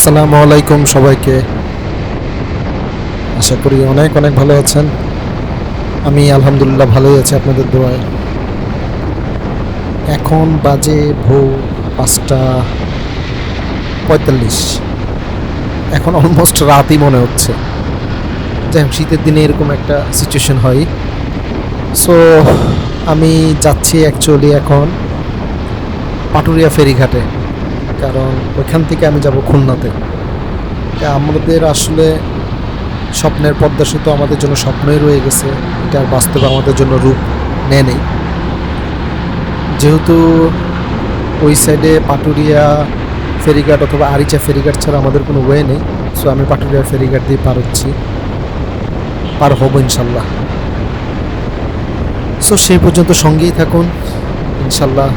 আসসালামু আলাইকুম সবাইকে। আশা করি অনেক অনেক ভালো আছেন। আমি আলহামদুলিল্লাহ ভালোই আছি আপনাদের দোয়ায়। এখন বাজে ভোর 5:45। এখন অলমোস্ট রাতই মনে হচ্ছে। যাই হোক, শীতের দিনে এরকম একটা সিচুয়েশন হয়। সো আমি যাচ্ছি অ্যাকচুয়ালি এখন পাটুরিয়া ফেরিঘাটে, কারণ ওইখান থেকে আমি যাব খুলনাতে। আমাদের আসলে স্বপ্নের পদ্মা সেতু আমাদের জন্য স্বপ্নই রয়ে গেছে, এটা বাস্তবে আমাদের জন্য রূপ নেই। যেহেতু ওই সাইডে পাটুরিয়া ফেরিঘাট অথবা আরিচা ফেরিঘাট ছাড়া আমাদের কোনো ওয়ে নেই। সো আমি পাটুরিয়া ফেরিঘাট দিয়ে পার হব ইনশাল্লাহ। সো সেই পর্যন্ত সঙ্গেই থাকুন। ইনশাল্লাহ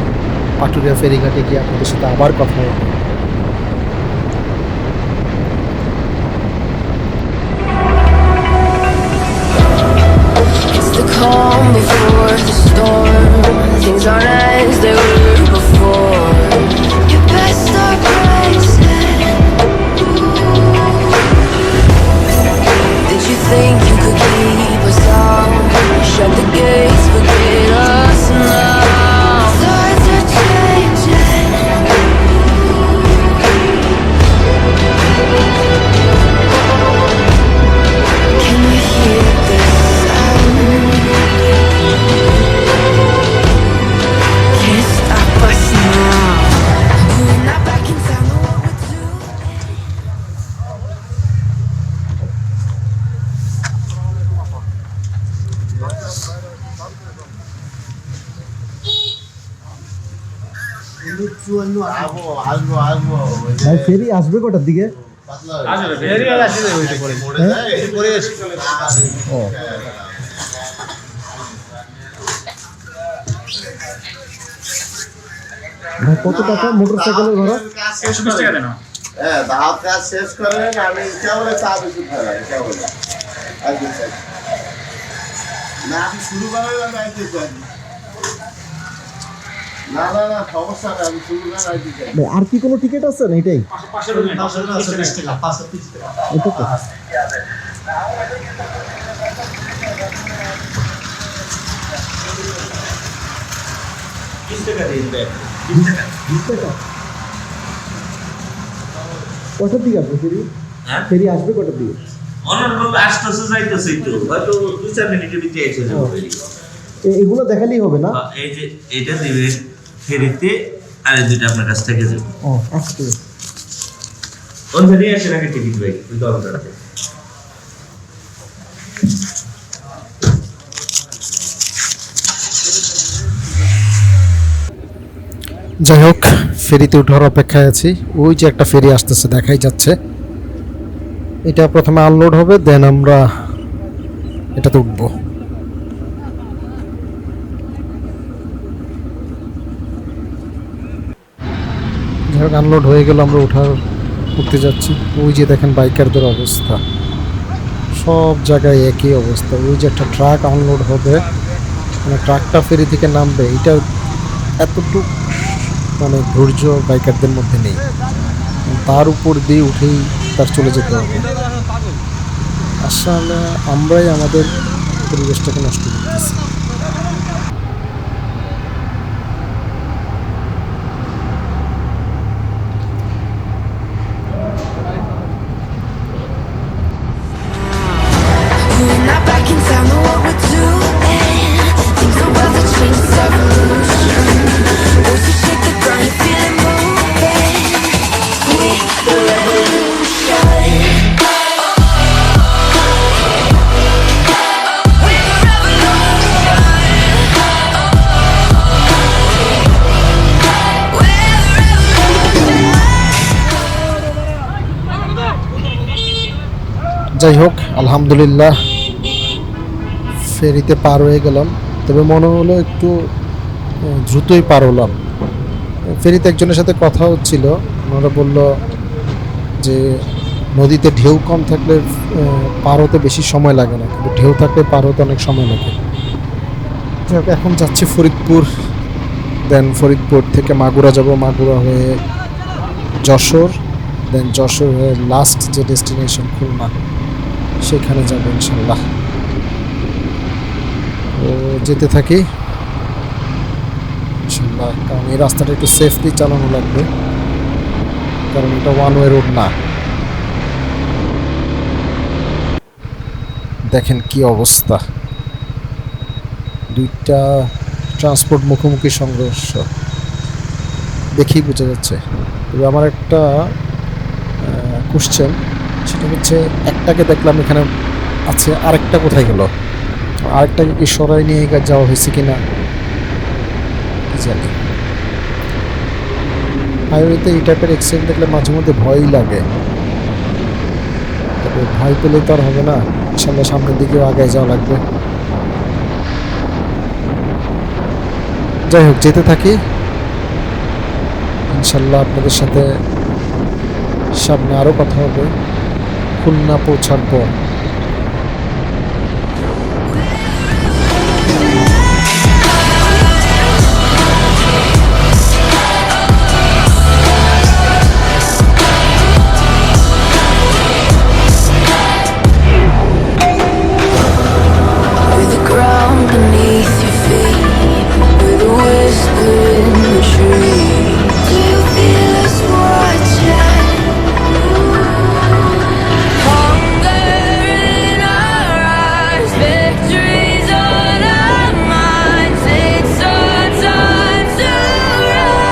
পাটুরিয়া ফেরিঘাটে গিয়ে আপনাদের সাথে আবার কথা হবে। Calm before the storm. Things aren't as they were before. You best start bracing. Did you think you could keep us out? Shut the gates, forget us now. Tides are changing. Can you hear this sound? Can't stop us now. We're not back in town, know what we're doing. ভাই ফেরি আসবে কটার দিকে? ও ভাই, কত টাকা motor সাইকেলের ভাড়া? হ্যাঁ, ধাপ কাজ শেষ করেন। আমি কেবল চা বিস্কুট খাই কেবল। না, আমি শুরু করার আমি আইতে চাই না। সমস্যা নেই, আমি শুরু করার আইতে চাই। ভাই আর কি কোনো টিকিট আছে না? এটাই এটা তো কটার দিকে আসবে ফেরি? ফেরি আসবে কটার দিকে? এগুলো দেখালেই হবে না? এই যে এটা দিবেন ফেরিতে, আর এই দুইটা আপনার কাছ থেকে যাবে। ও আচ্ছা, ওখানে নিয়ে আসেন আগে টিকিট ভাই, ওই দরকার। যাই হোক, ফেরিতে ওঠার অপেক্ষায় আছি। ওই যে একটা ফেরি আসতেছে দেখাই যাচ্ছে। এটা প্রথমে আনলোড হবে, দেন আমরা এটাতে উঠবো। যাই হোক, আনলোড হয়ে গেল, আমরা উঠতে যাচ্ছি। ওই যে দেখেন বাইকারদের অবস্থা, সব জায়গায় একই অবস্থা। ওই যে একটা ট্রাক আনলোড হবে, মানে ট্রাকটা ফেরি থেকে নামবে, এটা এতটুকু মানে ধৈর্য বাইকারদের মধ্যে নেই। তার উপর দিয়ে উঠেই তার চলে যেতে হবে। আসলে আমরাই আমাদের পরিবেশটাকে নষ্ট করতেছি। We're not back in town, know what we're doing. Things are about to change, it's evolution. Voices shake the ground, you feel it moving. We the revolution. We're the revolution. We're the revolution. যাই হোক, আলহামদুলিল্লাহ ফেরিতে পার হয়ে গেলাম। তবে মনে হলো একটু দ্রুতই পার হলাম। ফেরিতে একজনের সাথে কথা হচ্ছিল, ওনারা বলল যে নদীতে ঢেউ কম থাকলে পার হতে বেশি সময় লাগে না, কিন্তু ঢেউ থাকলে পার হতে অনেক সময় লাগে। যাই হোক, এখন যাচ্ছি ফরিদপুর, দেন ফরিদপুর থেকে মাগুরা যাব, মাগুরা হয়ে যশোর, দেন যশোরের লাস্ট যে ডেস্টিনেশন খুলনা, সেখানে যাবো ইনশাল্লাহ। তো যেতে থাকি ইনশাল্লাহ, কারণ এই রাস্তাটা একটু সেফলি চালানো লাগবে, কারণ এটা ওয়ান ওয়ে রোড না। দেখেন কি অবস্থা, দুইটা ট্রান্সপোর্ট মুখোমুখি সংঘর্ষ, দেখেই বোঝা যাচ্ছে। তবে আমার একটা কোশ্চেন, সেটা হচ্ছে একটাকে দেখলাম এখানে আছে, আরেকটা কোথায় গেল? আরেকটাকে কি সরাই নিয়ে যাওয়া হয়েছে কিনা কি জানি। হাইওয়েতে এই টাইপের অ্যাক্সিডেন্ট দেখলে মাঝে মধ্যে ভয়ই লাগে, তবে ভয় পেলে তো আর হবে না, ইনশাল্লাহ সামনের দিকেও আগে যাওয়া লাগবে। যাই হোক, যেতে থাকি ইনশাল্লাহ। আপনাদের সাথে সামনে আরও কথা হবে খুলনা পৌঁছার পর। With the ground beneath your feet, with a whisper in the tree. Do you feel us watching? Hunger in our eyes, victories on our minds. It's our time to rise.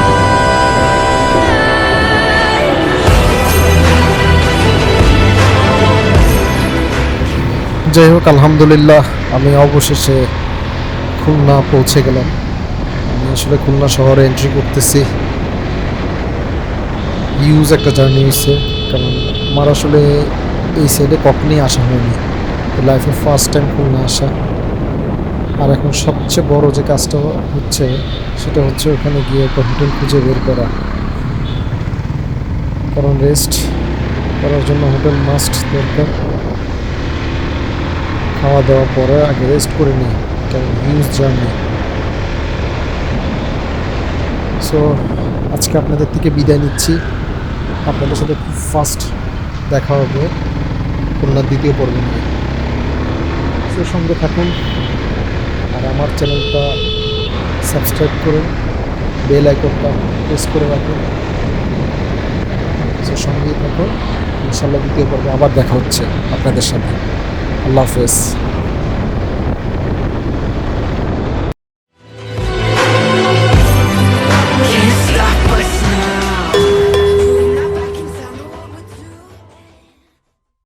যাই হোক, আলহামদুলিল্লাহ আমি অবশেষে খুলনা পৌঁছে গেলাম। আমি আসলে খুলনা শহরে এন্ট্রি করতেছি। হিউজ একটা জার্নি হয়েছে, কারণ আমার আসলে এই সাইডে কখনই আসা হয়নি, লাইফে ফার্স্ট টাইম খুলনা আসা। আর এখন সবচেয়ে বড় যে কাজটা হচ্ছে, সেটা হচ্ছে ওখানে গিয়ে একটা হোটেল খুঁজে বের করা, কারণ রেস্ট করার জন্য হোটেল মাস্ট দরকার। খাওয়া দাওয়া পরে আগে রেস্ট করে নিই, কারণ হিউজ জার্নি। সো আজকে আপনাদের থেকে বিদায় নিচ্ছি, আপনাদের সাথে খুব ফাস্ট দেখা হবে খুলনার দ্বিতীয় পর্ব নিয়ে। সো সঙ্গে থাকুন, আর আমার চ্যানেলটা সাবস্ক্রাইব করুন, বেল আইকনটা প্রেস করে রাখুন। সো সঙ্গেই থাকুন, ইনশাল্লাহ দ্বিতীয় পর্বে আবার দেখা হচ্ছে আপনাদের সাথে। আল্লাহ হাফেজ।